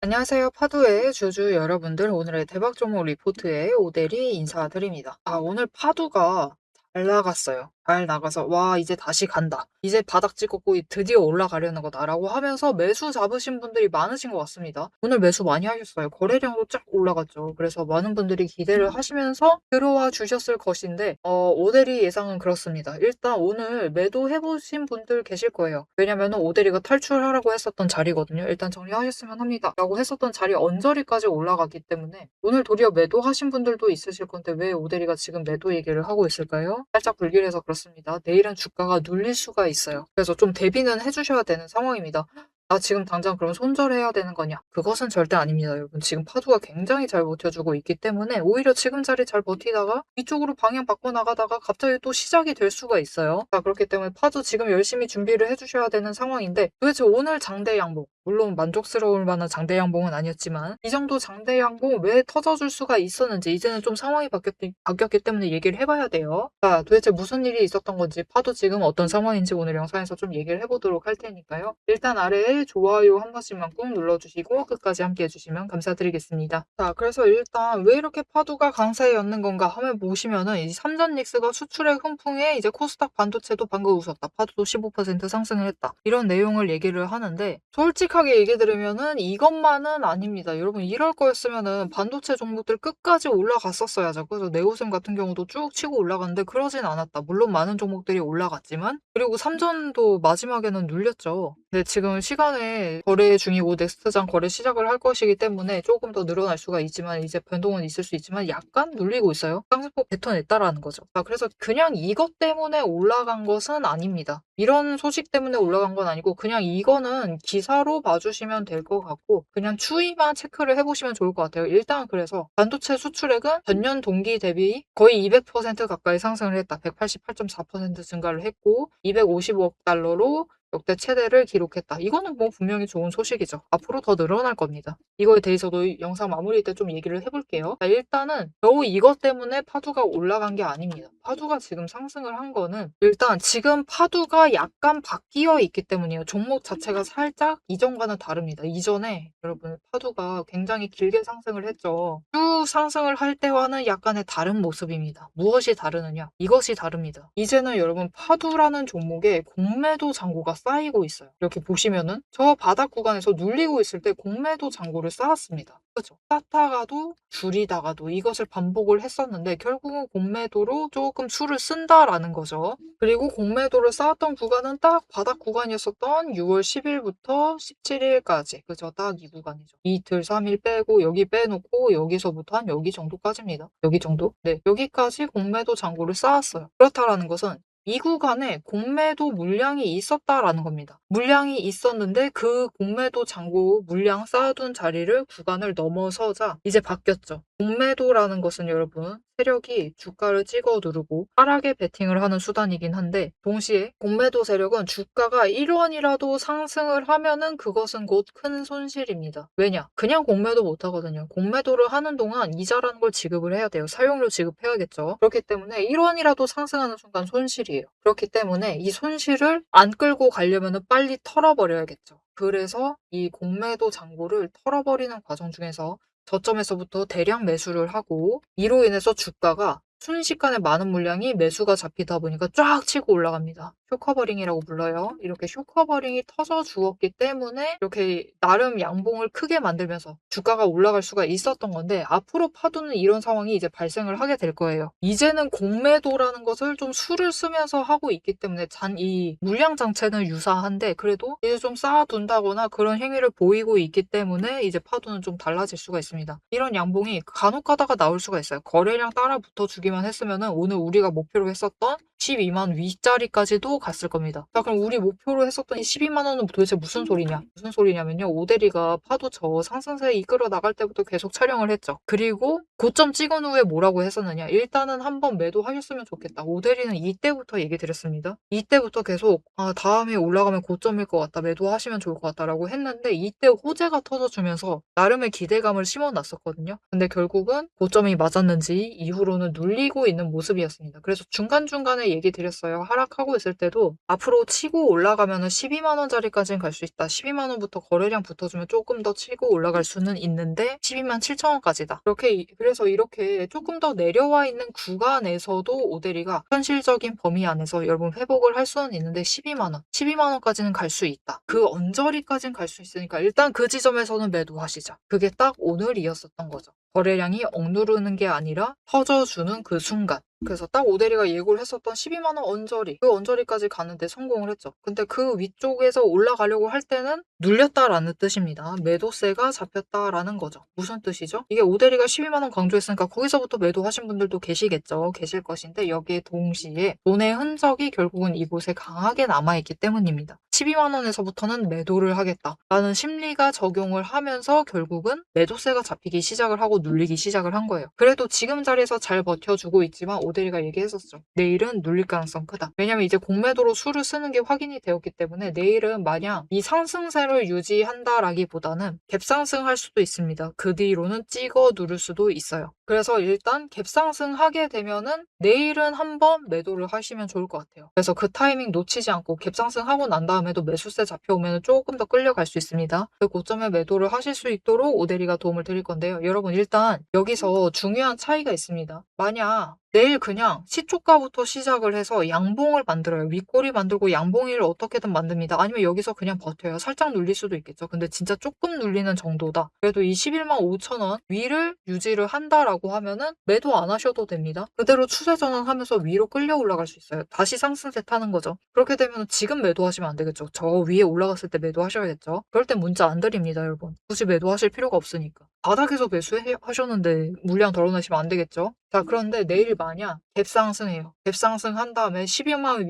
안녕하세요. 파두의 주주 여러분들. 오늘의 대박 종목 리포트에 오대리 인사드립니다. 오늘 파두가 잘 나갔어요. 잘 나가서 와 이제 다시 간다. 이제 바닥 찍었고 드디어 올라가려는 거다라고 하면서 매수 잡으신 분들이 많으신 것 같습니다. 오늘 매수 많이 하셨어요. 거래량도 쫙 올라갔죠. 그래서 많은 분들이 기대를 하시면서 들어와 주셨을 것인데 오대리 예상은 그렇습니다. 일단 오늘 매도해보신 분들 계실 거예요. 왜냐면은 오대리가 탈출하라고 했었던 자리거든요. 일단 정리하셨으면 합니다. 라고 했었던 자리 언저리까지 올라갔기 때문에 오늘 도리어 매도하신 분들도 있으실 건데 왜 오대리가 지금 매도 얘기를 하고 있을까요? 살짝 불길해서 그렇습니다. 내일은 주가가 눌릴 수가 있어요. 그래서 좀 대비는 해주셔야 되는 상황입니다. 나 지금 당장 그럼 손절해야 되는 거냐? 그것은 절대 아닙니다, 여러분. 지금 파도가 굉장히 잘 버텨주고 있기 때문에 오히려 지금 자리 잘 버티다가 이쪽으로 방향 바꿔 나가다가 갑자기 또 시작이 될 수가 있어요. 자, 그렇기 때문에 파도 지금 열심히 준비를 해주셔야 되는 상황인데 도대체 오늘 장대 양봉, 물론 만족스러울 만한 장대 양봉은 아니었지만 이 정도 장대 양봉 왜 터져줄 수가 있었는지 이제는 좀 상황이 바뀌었기 때문에 얘기를 해봐야 돼요. 자, 도대체 무슨 일이 있었던 건지 파도 지금 어떤 상황인지 오늘 영상에서 좀 얘기를 해보도록 할 테니까요. 일단 아래에 좋아요 한 번씩만 꾹 눌러주시고 끝까지 함께 해주시면 감사드리겠습니다. 자, 그래서 일단 왜 이렇게 파도가 강세에 였는 건가 하면 보시면은 이 삼전닉스가 수출의 훈풍에 이제 코스닥 반도체도 방금 웃었다. 파도도 15% 상승을 했다. 이런 내용을 얘기를 하는데 솔직하게 얘기 드리면은 이것만은 아닙니다. 여러분 이럴 거였으면은 반도체 종목들 끝까지 올라갔었어야죠. 그래서 네오셈 같은 경우도 쭉 치고 올라갔는데 그러진 않았다. 물론 많은 종목들이 올라갔지만 그리고 삼전도 마지막에는 눌렸죠. 근데 지금 시간에 거래 중이고 넥스트장 거래 시작을 할 것이기 때문에 조금 더 늘어날 수가 있지만 이제 변동은 있을 수 있지만 약간 눌리고 있어요. 상승폭 뱉어냈다라는 거죠. 자, 그래서 그냥 이것 때문에 올라간 것은 아닙니다. 이런 소식 때문에 올라간 건 아니고 그냥 이거는 기사로 봐주시면 될 것 같고 그냥 추이만 체크를 해보시면 좋을 것 같아요. 일단 그래서 반도체 수출액은 전년 동기 대비 거의 200% 가까이 상승을 했다. 188.4% 증가를 했고 250억 달러로 역대 최대를 기록했다. 이거는 뭐 분명히 좋은 소식이죠. 앞으로 더 늘어날 겁니다. 이거에 대해서도 영상 마무리 때 좀 얘기를 해볼게요. 자, 일단은 겨우 이것 때문에 파두가 올라간 게 아닙니다. 파두가 지금 상승을 한 거는 일단 지금 파두가 약간 바뀌어 있기 때문이에요. 종목 자체가 살짝 이전과는 다릅니다. 이전에 여러분 파두가 굉장히 길게 상승을 했죠. 쭉 상승을 할 때와는 약간의 다른 모습입니다. 무엇이 다르느냐? 이것이 다릅니다. 이제는 여러분 파두라는 종목에 공매도 잔고가 쌓이고 있어요. 이렇게 보시면은 저 바닥 구간에서 눌리고 있을 때 공매도 잔고를 쌓았습니다. 그렇죠? 쌓다가도 줄이다가도 이것을 반복을 했었는데 결국은 공매도로 조금 수를 쓴다라는 거죠. 그리고 공매도를 쌓았던 구간은 딱 바닥 구간이었었던 6월 10일부터 17일까지. 그죠? 딱 이 구간이죠. 이틀, 3일 빼고 여기 빼놓고 여기서부터 한 여기 정도까지입니다. 여기 정도? 네. 여기까지 공매도 잔고를 쌓았어요. 그렇다라는 것은 이 구간에 공매도 물량이 있었다라는 겁니다. 물량이 있었는데 그 공매도 잔고 물량 쌓아둔 자리를 구간을 넘어서자 이제 바뀌었죠. 공매도라는 것은 여러분 세력이 주가를 찍어 누르고 하락에 베팅을 하는 수단이긴 한데 동시에 공매도 세력은 주가가 1원이라도 상승을 하면은 그것은 곧 큰 손실입니다. 왜냐? 그냥 공매도 못 하거든요. 공매도를 하는 동안 이자라는 걸 지급을 해야 돼요. 사용료 지급해야겠죠. 그렇기 때문에 1원이라도 상승하는 순간 손실이에요. 그렇기 때문에 이 손실을 안 끌고 가려면은 빨리 털어버려야겠죠. 그래서 이 공매도 잔고를 털어버리는 과정 중에서 저점에서부터 대량 매수를 하고 이로 인해서 주가가 순식간에 많은 물량이 매수가 잡히다 보니까 쫙 치고 올라갑니다. 쇼커버링이라고 불러요. 이렇게 쇼커버링이 터져 주었기 때문에 이렇게 나름 양봉을 크게 만들면서 주가가 올라갈 수가 있었던 건데 앞으로 파도는 이런 상황이 이제 발생을 하게 될 거예요. 이제는 공매도라는 것을 좀 수를 쓰면서 하고 있기 때문에 이 물량 장치는 유사한데 그래도 이제 좀 쌓아둔다거나 그런 행위를 보이고 있기 때문에 이제 파도는 좀 달라질 수가 있습니다. 이런 양봉이 간혹 가다가 나올 수가 있어요. 거래량 따라 붙어주기만 했으면은 오늘 우리가 목표로 했었던 12만 윗자리까지도 갔을 겁니다. 자, 그럼 우리 목표로 했었던 이 12만 원은 도대체 무슨 소리냐? 무슨 소리냐면요. 오대리가 파도 저 상승세에 이끌어 나갈 때부터 계속 촬영을 했죠. 그리고 고점 찍은 후에 뭐라고 했었느냐? 일단은 한번 매도하셨으면 좋겠다. 오대리는 이때부터 얘기 드렸습니다. 이때부터 계속 다음에 올라가면 고점일 것 같다. 매도하시면 좋을 것 같다라고 했는데 이때 호재가 터져주면서 나름의 기대감을 심어놨었거든요. 근데 결국은 고점이 맞았는지 이후로는 눌리고 있는 모습이었습니다. 그래서 중간중간에 얘기 드렸어요. 하락하고 있을 때 때도 앞으로 치고 올라가면은 12만 원짜리까지는 갈 수 있다. 12만 원부터 거래량 붙어주면 조금 더 치고 올라갈 수는 있는데 12만 7천 원까지다. 그래서 이렇게 조금 더 내려와 있는 구간에서도 오데리가 현실적인 범위 안에서 여러분 회복을 할 수는 있는데 12만 원, 12만 원까지는 갈 수 있다. 그 언저리까지는 갈 수 있으니까 일단 그 지점에서는 매도하시자. 그게 딱 오늘이었었던 거죠. 거래량이 억누르는 게 아니라 터져주는 그 순간. 그래서 딱 오데리가 예고를 했었던 12만 원 언저리, 그 언저리까지 가는데 성공을 했죠. 근데 그 위쪽에서 올라가려고 할 때는 눌렸다라는 뜻입니다. 매도세가 잡혔다라는 거죠. 무슨 뜻이죠? 이게 오데리가 12만 원 강조했으니까 거기서부터 매도하신 분들도 계시겠죠. 계실 것인데 여기에 동시에 돈의 흔적이 결국은 이곳에 강하게 남아있기 때문입니다. 12만 원에서부터는 매도를 하겠다라는 심리가 적용을 하면서 결국은 매도세가 잡히기 시작을 하고 눌리기 시작을 한 거예요. 그래도 지금 자리에서 잘 버텨주고 있지만 오데리가 얘기했었죠. 내일은 눌릴 가능성 크다. 왜냐면 이제 공매도로 수를 쓰는 게 확인이 되었기 때문에 내일은 만약 이 상승세를 유지한다라기보다는 갭상승할 수도 있습니다. 그 뒤로는 찍어 누를 수도 있어요. 그래서 일단 갭상승하게 되면은 내일은 한번 매도를 하시면 좋을 것 같아요. 그래서 그 타이밍 놓치지 않고 갭상승하고 난 다음에도 매수세 잡혀오면 조금 더 끌려갈 수 있습니다. 그 고점에 매도를 하실 수 있도록 오데리가 도움을 드릴 건데요. 여러분 일단 여기서 중요한 차이가 있습니다. 만약 내일 그냥 시초가부터 시작을 해서 양봉을 만들어요. 윗꼬리 만들고 양봉이를 어떻게든 만듭니다. 아니면 여기서 그냥 버텨요. 살짝 눌릴 수도 있겠죠. 근데 진짜 조금 눌리는 정도다. 그래도 이 11만 5천 원 위를 유지를 한다라고 하면은 매도 안 하셔도 됩니다. 그대로 추세 전환하면서 위로 끌려 올라갈 수 있어요. 다시 상승세 타는 거죠. 그렇게 되면 지금 매도하시면 안 되겠죠. 저 위에 올라갔을 때 매도하셔야겠죠. 그럴 땐 문자 안 드립니다, 여러분. 굳이 매도하실 필요가 없으니까. 바닥에서 매수하셨는데 물량 덜어내시면 안 되겠죠. 자, 그런데 내일 만약 갭상승해요. 갭상승 한 다음에 12만 원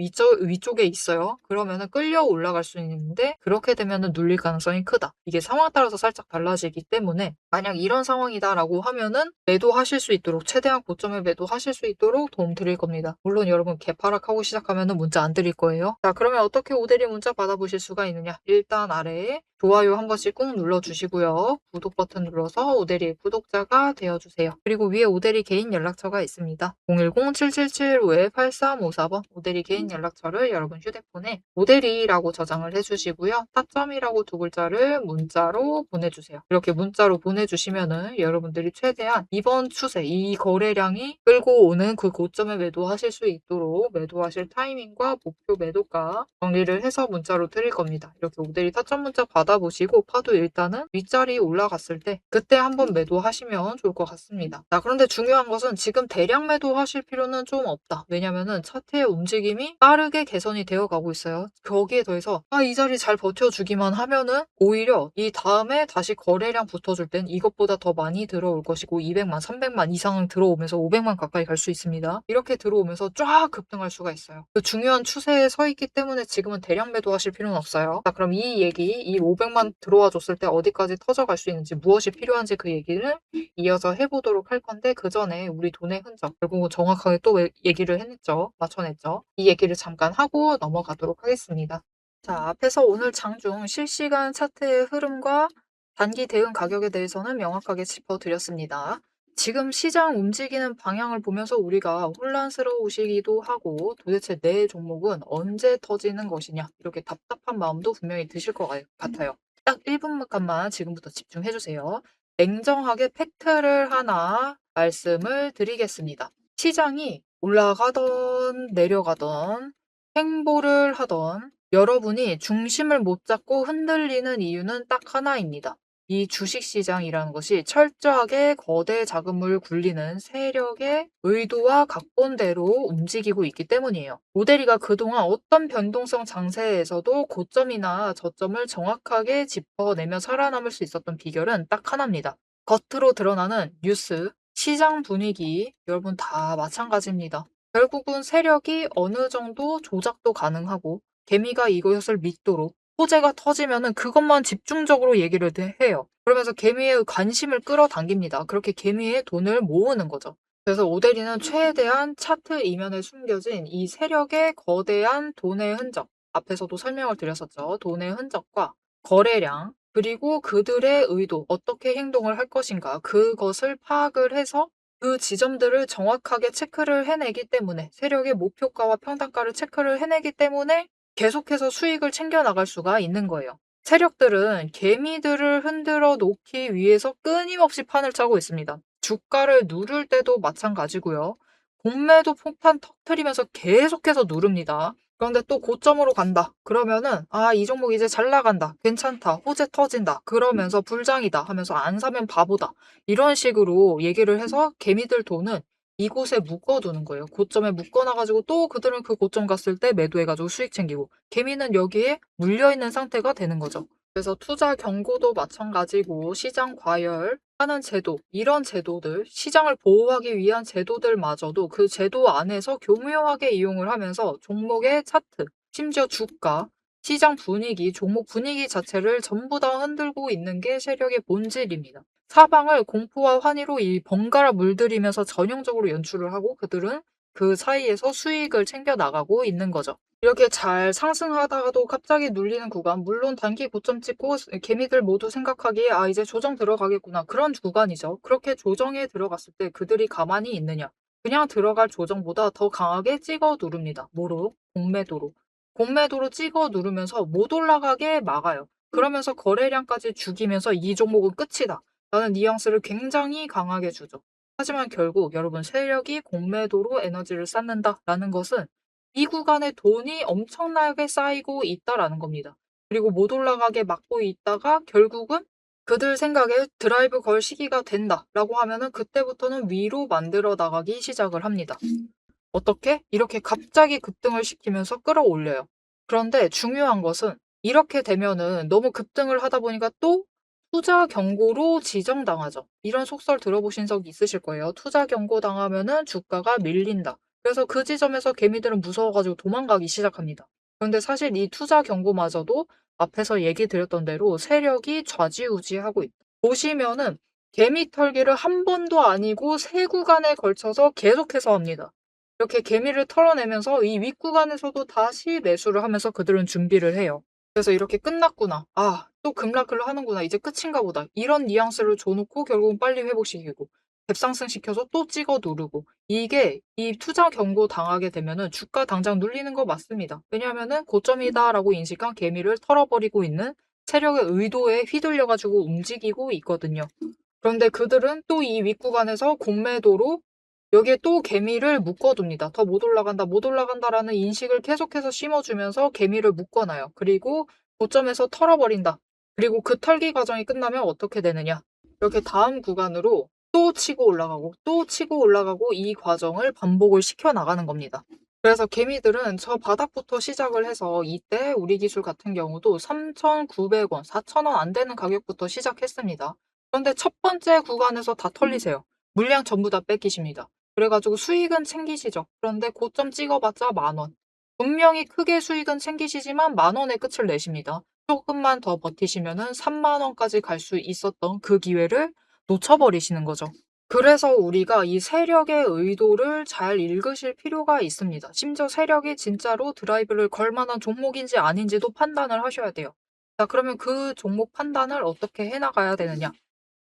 위쪽에 있어요. 그러면은 끌려 올라갈 수 있는데 그렇게 되면은 눌릴 가능성이 크다. 이게 상황 따라서 살짝 달라지기 때문에 만약 이런 상황이다라고 하면은 매도하실 수 있도록 최대한 고점에 매도하실 수 있도록 도움 드릴 겁니다. 물론 여러분 개파락하고 시작하면은 문자 안 드릴 거예요. 자, 그러면 어떻게 오데리 문자 받아보실 수가 있느냐? 일단 아래에 좋아요 한 번씩 꾹 눌러주시고요. 구독 버튼 눌러서 오데리 구독자가 되어주세요. 그리고 위에 오데리 개인 연락처가 있습니다. 010-777-8354번 오데리 개인 연락처를 여러분 휴대폰에 오데리라고 저장을 해주시고요. 타점이라고 두 글자를 문자로 보내주세요. 이렇게 문자로 보내주시면은 여러분들이 최대한 이번 추세, 이 거래량이 끌고 오는 그 고점에 매도하실 수 있도록 매도하실 타이밍과 목표 매도가 정리를 해서 문자로 드릴 겁니다. 이렇게 오데리 타점 문자 받아보시고 파도 일단은 윗자리 올라갔을 때 그때 한번 매도하시면 좋을 것 같습니다. 자, 그런데 중요한 것은 지금 대량 매도하실 필요는 좀 없다. 왜냐면은 차트의 움직임이 빠르게 개선이 되어 가고 있어요. 거기에 더해서 이 자리 잘 버텨주기만 하면은 오히려 이 다음에 다시 거래량 붙어줄 땐 이것보다 더 많이 들어올 것이고 200만, 300만 이상 들어오면서 500만 가까이 갈 수 있습니다. 이렇게 들어오면서 쫙 급등할 수가 있어요. 그 중요한 추세에 서 있기 때문에 지금은 대량 매도하실 필요는 없어요. 자, 그럼 이 500만 들어와 줬을 때 어디까지 터져갈 수 있는지 무엇이 필요한지 그 얘기를 이어서 해보도록 할 건데 그 전에 우리 돈의 흔적 결국은 정확하게 또 얘기를 해냈죠. 맞춰냈죠. 이 얘기를 잠깐 하고 넘어가도록 하겠습니다. 자, 앞에서 오늘 장중 실시간 차트의 흐름과 단기 대응 가격에 대해서는 명확하게 짚어드렸습니다. 지금 시장 움직이는 방향을 보면서 우리가 혼란스러우시기도 하고 도대체 내 종목은 언제 터지는 것이냐 이렇게 답답한 마음도 분명히 드실 것 같아요. 딱 1분간만 지금부터 집중해주세요. 냉정하게 팩트를 하나 말씀을 드리겠습니다. 시장이 올라가던 내려가던 행보를 하던 여러분이 중심을 못 잡고 흔들리는 이유는 딱 하나입니다. 이 주식시장이라는 것이 철저하게 거대 자금을 굴리는 세력의 의도와 각본대로 움직이고 있기 때문이에요. 모델이가 그동안 어떤 변동성 장세에서도 고점이나 저점을 정확하게 짚어내며 살아남을 수 있었던 비결은 딱 하나입니다. 겉으로 드러나는 뉴스, 시장 분위기, 여러분 다 마찬가지입니다. 결국은 세력이 어느 정도 조작도 가능하고 개미가 이것을 믿도록 호재가 터지면은 그것만 집중적으로 얘기를 해요. 그러면서 개미의 관심을 끌어당깁니다. 그렇게 개미의 돈을 모으는 거죠. 그래서 오데리는 최대한 차트 이면에 숨겨진 이 세력의 거대한 돈의 흔적, 앞에서도 설명을 드렸었죠. 돈의 흔적과 거래량, 그리고 그들의 의도, 어떻게 행동을 할 것인가, 그것을 파악을 해서 그 그 지점들을 정확하게 체크를 해내기 때문에 세력의 목표가와 평단가를 체크를 해내기 때문에 계속해서 수익을 챙겨 나갈 수가 있는 거예요. 세력들은 개미들을 흔들어 놓기 위해서 끊임없이 판을 짜고 있습니다. 주가를 누를 때도 마찬가지고요. 공매도 폭탄 터트리면서 계속해서 누릅니다. 그런데 또 고점으로 간다. 그러면은 이 종목 이제 잘 나간다. 괜찮다. 호재 터진다. 그러면서 불장이다 하면서 안 사면 바보다. 이런 식으로 얘기를 해서 개미들 돈은 이곳에 묶어두는 거예요. 고점에 묶어놔가지고 또 그들은 그 고점 갔을 때 매도해가지고 수익 챙기고 개미는 여기에 물려있는 상태가 되는 거죠. 그래서 투자 경고도 마찬가지고 시장 과열하는 제도, 이런 제도들, 시장을 보호하기 위한 제도들마저도 그 제도 안에서 교묘하게 이용을 하면서 종목의 차트, 심지어 주가, 시장 분위기, 종목 분위기 자체를 전부 다 흔들고 있는 게 세력의 본질입니다. 사방을 공포와 환희로 이 번갈아 물들이면서 전형적으로 연출을 하고 그들은 그 사이에서 수익을 챙겨 나가고 있는 거죠. 이렇게 잘 상승하다가도 갑자기 눌리는 구간, 물론 단기 고점 찍고 개미들 모두 생각하기에 이제 조정 들어가겠구나. 그런 구간이죠. 그렇게 조정에 들어갔을 때 그들이 가만히 있느냐. 그냥 들어갈 조정보다 더 강하게 찍어 누릅니다. 뭐로? 공매도로. 공매도로 찍어 누르면서 못 올라가게 막아요. 그러면서 거래량까지 죽이면서 이 종목은 끝이다. 라는 뉘앙스를 굉장히 강하게 주죠. 하지만 결국 여러분 세력이 공매도로 에너지를 쌓는다라는 것은 이 구간에 돈이 엄청나게 쌓이고 있다라는 겁니다. 그리고 못 올라가게 막고 있다가 결국은 그들 생각에 드라이브 걸 시기가 된다라고 하면은 그때부터는 위로 만들어 나가기 시작을 합니다. 어떻게? 이렇게 갑자기 급등을 시키면서 끌어올려요. 그런데 중요한 것은 이렇게 되면은 너무 급등을 하다 보니까 또 투자 경고로 지정당하죠. 이런 속설 들어보신 적 있으실 거예요. 투자 경고 당하면은 주가가 밀린다. 그래서 그 지점에서 개미들은 무서워가지고 도망가기 시작합니다. 그런데 사실 이 투자 경고마저도 앞에서 얘기 드렸던 대로 세력이 좌지우지하고 있다. 보시면은 개미 털기를 한 번도 아니고 세 구간에 걸쳐서 계속해서 합니다. 이렇게 개미를 털어내면서 이 윗구간에서도 다시 매수를 하면서 그들은 준비를 해요. 그래서 이렇게 끝났구나. 또 급락을 하는구나. 이제 끝인가 보다. 이런 뉘앙스를 줘놓고 결국은 빨리 회복시키고 갭상승 시켜서 또 찍어 누르고 이게 이 투자 경고 당하게 되면은 주가 당장 눌리는 거 맞습니다. 왜냐하면은 고점이다라고 인식한 개미를 털어버리고 있는 세력의 의도에 휘둘려가지고 움직이고 있거든요. 그런데 그들은 또 이 윗구간에서 공매도로 여기에 또 개미를 묶어둡니다. 더 못 올라간다, 못 올라간다라는 인식을 계속해서 심어주면서 개미를 묶어놔요. 그리고 고점에서 털어버린다. 그리고 그 털기 과정이 끝나면 어떻게 되느냐. 이렇게 다음 구간으로 또 치고 올라가고 또 치고 올라가고 이 과정을 반복을 시켜 나가는 겁니다. 그래서 개미들은 저 바닥부터 시작을 해서 이때 우리 기술 같은 경우도 3,900원, 4,000원 안 되는 가격부터 시작했습니다. 그런데 첫 번째 구간에서 다 털리세요. 물량 전부 다 뺏기십니다. 그래가지고 수익은 챙기시죠. 그런데 고점 찍어봤자 10,000원. 분명히 크게 수익은 챙기시지만 10,000원의 끝을 내십니다. 조금만 더 버티시면은 30,000원까지 갈 수 있었던 그 기회를 놓쳐버리시는 거죠. 그래서 우리가 이 세력의 의도를 잘 읽으실 필요가 있습니다. 심지어 세력이 진짜로 드라이브를 걸 만한 종목인지 아닌지도 판단을 하셔야 돼요. 자, 그러면 그 종목 판단을 어떻게 해나가야 되느냐?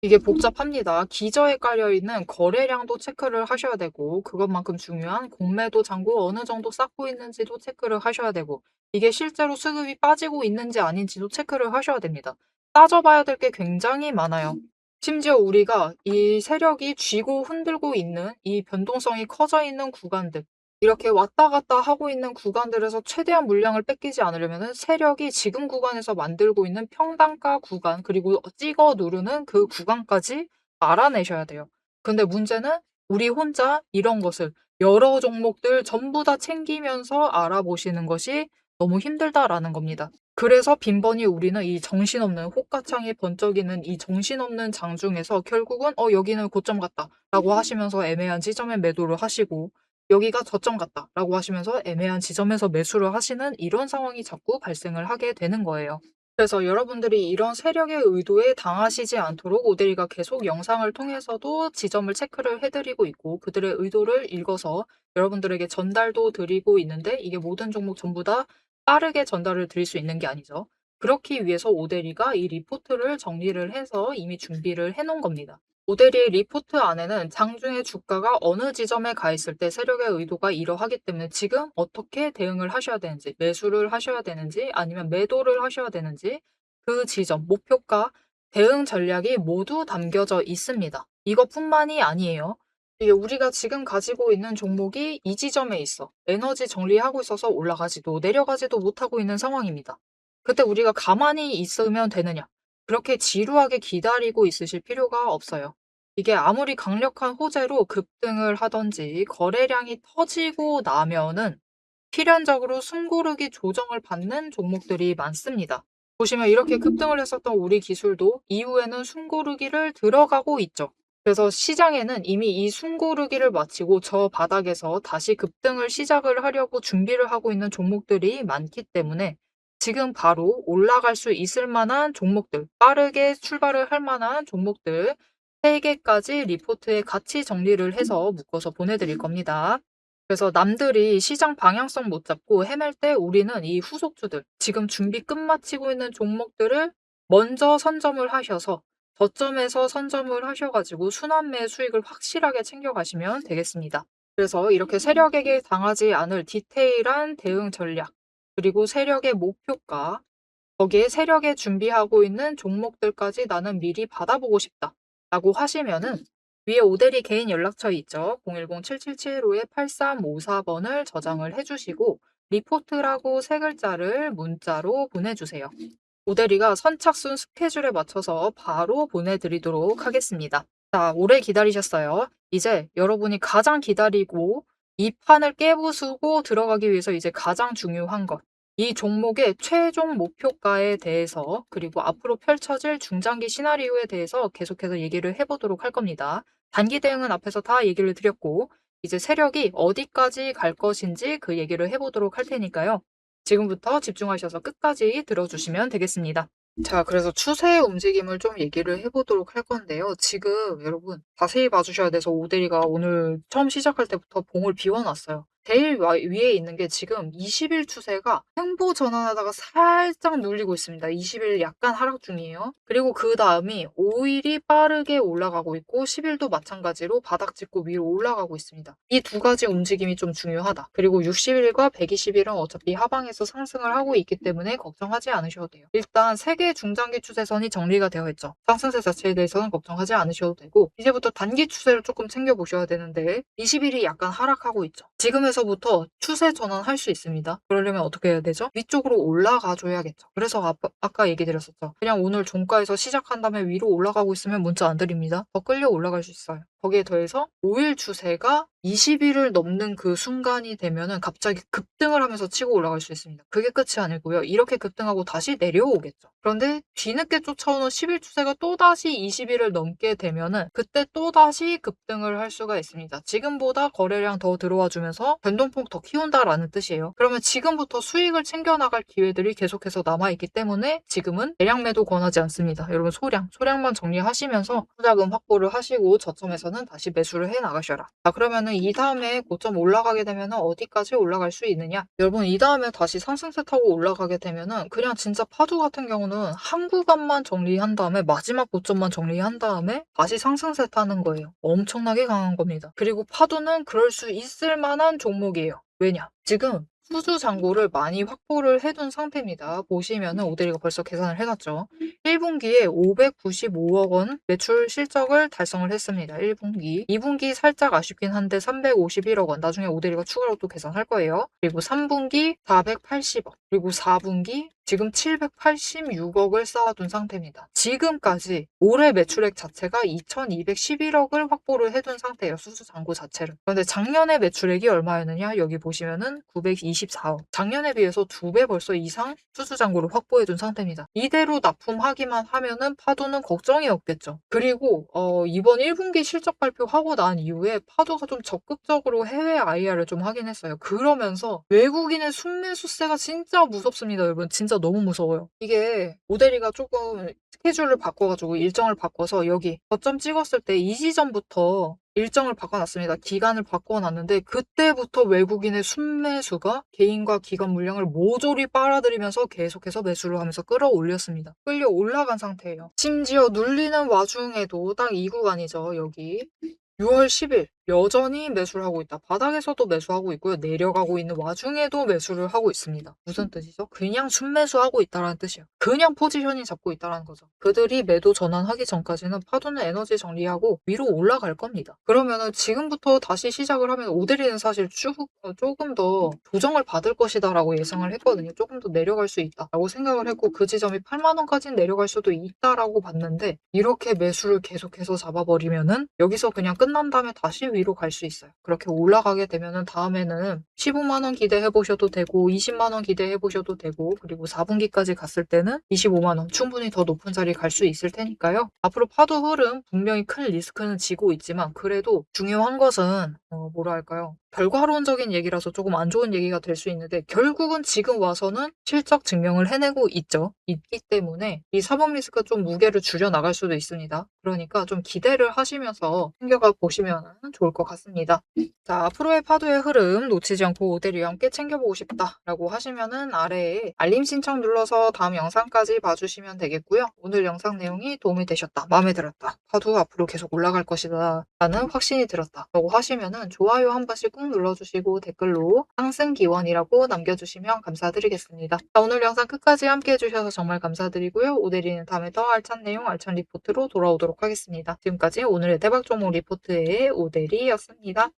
이게 복잡합니다. 기저에 깔려있는 거래량도 체크를 하셔야 되고 그것만큼 중요한 공매도 잔고 어느 정도 쌓고 있는지도 체크를 하셔야 되고 이게 실제로 수급이 빠지고 있는지 아닌지도 체크를 하셔야 됩니다. 따져봐야 될 게 굉장히 많아요. 심지어 우리가 이 세력이 쥐고 흔들고 있는 이 변동성이 커져 있는 구간들 이렇게 왔다 갔다 하고 있는 구간들에서 최대한 물량을 뺏기지 않으려면 세력이 지금 구간에서 만들고 있는 평단가 구간 그리고 찍어 누르는 그 구간까지 알아내셔야 돼요. 근데 문제는 우리 혼자 이런 것을 여러 종목들 전부 다 챙기면서 알아보시는 것이 너무 힘들다라는 겁니다. 그래서 빈번히 우리는 이 정신없는 호가창이 번쩍이는 이 정신없는 장중에서 결국은 여기는 고점 같다 라고 하시면서 애매한 지점에 매도를 하시고 여기가 저점 같다 라고 하시면서 애매한 지점에서 매수를 하시는 이런 상황이 자꾸 발생을 하게 되는 거예요. 그래서 여러분들이 이런 세력의 의도에 당하시지 않도록 오데리가 계속 영상을 통해서도 지점을 체크를 해드리고 있고 그들의 의도를 읽어서 여러분들에게 전달도 드리고 있는데 이게 모든 종목 전부 다 빠르게 전달을 드릴 수 있는 게 아니죠. 그렇기 위해서 오데리가 이 리포트를 정리를 해서 이미 준비를 해놓은 겁니다. 오데리의 리포트 안에는 장중에 주가가 어느 지점에 가 있을 때 세력의 의도가 이러하기 때문에 지금 어떻게 대응을 하셔야 되는지, 매수를 하셔야 되는지, 아니면 매도를 하셔야 되는지, 그 지점, 목표가, 대응 전략이 모두 담겨져 있습니다. 이것뿐만이 아니에요. 이게 우리가 지금 가지고 있는 종목이 이 지점에 있어. 에너지 정리하고 있어서 올라가지도 내려가지도 못하고 있는 상황입니다. 그때 우리가 가만히 있으면 되느냐? 그렇게 지루하게 기다리고 있으실 필요가 없어요. 이게 아무리 강력한 호재로 급등을 하든지 거래량이 터지고 나면은 필연적으로 숨고르기 조정을 받는 종목들이 많습니다. 보시면 이렇게 급등을 했었던 우리 기술도 이후에는 숨고르기를 들어가고 있죠. 그래서 시장에는 이미 이 숨고르기를 마치고 저 바닥에서 다시 급등을 시작을 하려고 준비를 하고 있는 종목들이 많기 때문에 지금 바로 올라갈 수 있을 만한 종목들, 빠르게 출발을 할 만한 종목들 3개까지 리포트에 같이 정리를 해서 묶어서 보내드릴 겁니다. 그래서 남들이 시장 방향성 못 잡고 헤맬 때 우리는 이 후속주들, 지금 준비 끝마치고 있는 종목들을 먼저 선점을 하셔서 저점에서 선점을 하셔가지고 순환매 수익을 확실하게 챙겨가시면 되겠습니다. 그래서 이렇게 세력에게 당하지 않을 디테일한 대응 전략, 그리고 세력의 목표가, 거기에 세력에 준비하고 있는 종목들까지 나는 미리 받아보고 싶다 라고 하시면은 위에 오대리 개인 연락처 있죠. 010-7775-8354번을 저장을 해주시고 리포트라고 3글자를 문자로 보내주세요. 오대리가 선착순 스케줄에 맞춰서 바로 보내드리도록 하겠습니다. 자, 오래 기다리셨어요. 이제 여러분이 가장 기다리고 이 판을 깨부수고 들어가기 위해서 이제 가장 중요한 것. 이 종목의 최종 목표가에 대해서 그리고 앞으로 펼쳐질 중장기 시나리오에 대해서 계속해서 얘기를 해보도록 할 겁니다. 단기 대응은 앞에서 다 얘기를 드렸고 이제 세력이 어디까지 갈 것인지 그 얘기를 해보도록 할 테니까요. 지금부터 집중하셔서 끝까지 들어주시면 되겠습니다. 자, 그래서 추세의 움직임을 좀 얘기를 해보도록 할 건데요. 지금 여러분 자세히 봐주셔야 돼서 오대리가 오늘 처음 시작할 때부터 봉을 비워놨어요. 제일 위에 있는 게 지금 20일 추세가 횡보 전환하다가 살짝 눌리고 있습니다. 20일 약간 하락 중이에요. 그리고 그 다음이 5일이 빠르게 올라가고 있고 10일도 마찬가지로 바닥 짚고 위로 올라가고 있습니다. 이 두 가지 움직임이 좀 중요하다. 그리고 60일과 120일은 어차피 하방에서 상승을 하고 있기 때문에 걱정하지 않으셔도 돼요. 일단 3개 중장기 추세선이 정리가 되어 있죠. 상승세 자체에 대해서는 걱정하지 않으셔도 되고 이제부터 단기 추세를 조금 챙겨보셔야 되는데 20일이 약간 하락하고 있죠. 지금에서부터 추세 전환할 수 있습니다. 그러려면 어떻게 해야 되죠? 위쪽으로 올라가 줘야겠죠. 그래서 아까 얘기 드렸었죠. 그냥 오늘 종가에서 시작한 다음에 위로 올라가고 있으면 문자 안 드립니다. 더 끌려 올라갈 수 있어요. 거기에 더해서 5일 추세가 20일을 넘는 그 순간이 되면은 갑자기 급등을 하면서 치고 올라갈 수 있습니다. 그게 끝이 아니고요. 이렇게 급등하고 다시 내려오겠죠. 그런데 뒤늦게 쫓아오는 10일 추세가 또다시 20일을 넘게 되면은 그때 또다시 급등을 할 수가 있습니다. 지금보다 거래량 더 들어와 주면서 변동폭 더 키운다라는 뜻이에요. 그러면 지금부터 수익을 챙겨나갈 기회들이 계속해서 남아있기 때문에 지금은 대량 매도 권하지 않습니다. 여러분 소량만 정리하시면서 투자금 확보를 하시고 저점에서는 다시 매수를 해 나가셔라. 자, 그러면은 이 다음에 고점 올라가게 되면은 어디까지 올라갈 수 있느냐? 여러분 이 다음에 다시 상승세 타고 올라가게 되면은 그냥 진짜 파도 같은 경우는 한 구간만 정리한 다음에 마지막 고점만 정리한 다음에 다시 상승세 타는 거예요. 엄청나게 강한 겁니다. 그리고 파도는 그럴 수 있을 만한 종목이에요. 왜냐? 지금 수주 잔고를 많이 확보를 해둔 상태입니다. 보시면은 오대리가 벌써 계산을 해놨죠. 1분기에 595억 원 매출 실적을 달성을 했습니다. 1분기. 2분기 살짝 아쉽긴 한데 351억 원. 나중에 오대리가 추가로 또 계산할 거예요. 그리고 3분기 480억. 그리고 4분기 지금 786억을 쌓아둔 상태입니다. 지금까지 올해 매출액 자체가 2211억을 확보를 해둔 상태예요. 수주 잔고 자체를. 그런데 작년에 매출액이 얼마였느냐? 여기 보시면은 924억. 작년에 비해서 2배 벌써 이상 수주 잔고를 확보해둔 상태입니다. 이대로 납품하기만 하면은 파도는 걱정이 없겠죠. 그리고 이번 1분기 실적 발표하고 난 이후에 파도가 좀 적극적으로 해외 IR을 좀 하긴 했어요. 그러면서 외국인의 순매수세가 진짜 무섭습니다, 여러분. 진짜 너무 무서워요. 이게 모델이가 조금 스케줄을 바꿔가지고 일정을 바꿔서 여기 저점 찍었을 때 이 지점부터 일정을 바꿔놨습니다. 기간을 바꿔놨는데 그때부터 외국인의 순매수가 개인과 기관 물량을 모조리 빨아들이면서 계속해서 매수를 하면서 끌어올렸습니다. 끌려 올라간 상태예요. 심지어 눌리는 와중에도 딱 이 구간이죠. 여기 6월 10일 여전히 매수를 하고 있다. 바닥에서도 매수하고 있고요. 내려가고 있는 와중에도 매수를 하고 있습니다. 무슨 뜻이죠? 그냥 순매수하고 있다라는 뜻이에요. 그냥 포지셔닝 잡고 있다라는 거죠. 그들이 매도 전환하기 전까지는 파도는 에너지 정리하고 위로 올라갈 겁니다. 그러면은 지금부터 다시 시작을 하면 오데리는 사실 조금 더 조정을 받을 것이다라고 예상을 했거든요. 조금 더 내려갈 수 있다라고 생각을 했고 그 지점이 8만 원까지는 내려갈 수도 있다라고 봤는데 이렇게 매수를 계속해서 잡아버리면은 여기서 그냥 끝난 다음에 다시 위로 갈 수 있어요. 그렇게 올라가게 되면은 다음에는 15만 원 기대해 보셔도 되고 20만 원 기대해 보셔도 되고 그리고 4분기까지 갔을 때는 25만 원 충분히 더 높은 자리 갈 수 있을 테니까요. 앞으로 파도 흐름 분명히 큰 리스크는 지고 있지만 그래도 중요한 것은 뭐랄까요? 결과론적인 얘기라서 조금 안 좋은 얘기가 될 수 있는데 결국은 지금 와서는 실적 증명을 해내고 있기 때문에 이 사법 리스크가 좀 무게를 줄여 나갈 수도 있습니다. 그러니까 좀 기대를 하시면서 챙겨가 보시면 좋을 것 같습니다. 자, 앞으로의 파도의 흐름 놓치지 않고 오데리와 함께 챙겨보고 싶다라고 하시면은 아래에 알림 신청 눌러서 다음 영상까지 봐주시면 되겠고요. 오늘 영상 내용이 도움이 되셨다, 마음에 들었다, 파도 앞으로 계속 올라갈 것이다 라는 확신이 들었다 라고 하시면은 좋아요 한 번씩 꾹 눌러주시고 댓글로 상승 기원이라고 남겨주시면 감사드리겠습니다. 자, 오늘 영상 끝까지 함께 해주셔서 정말 감사드리고요. 오데리는 다음에 더 알찬 내용, 알찬 리포트로 돌아오도록 하겠습니다. 지금까지 오늘의 대박 종목 리포트의 오데리였습니다.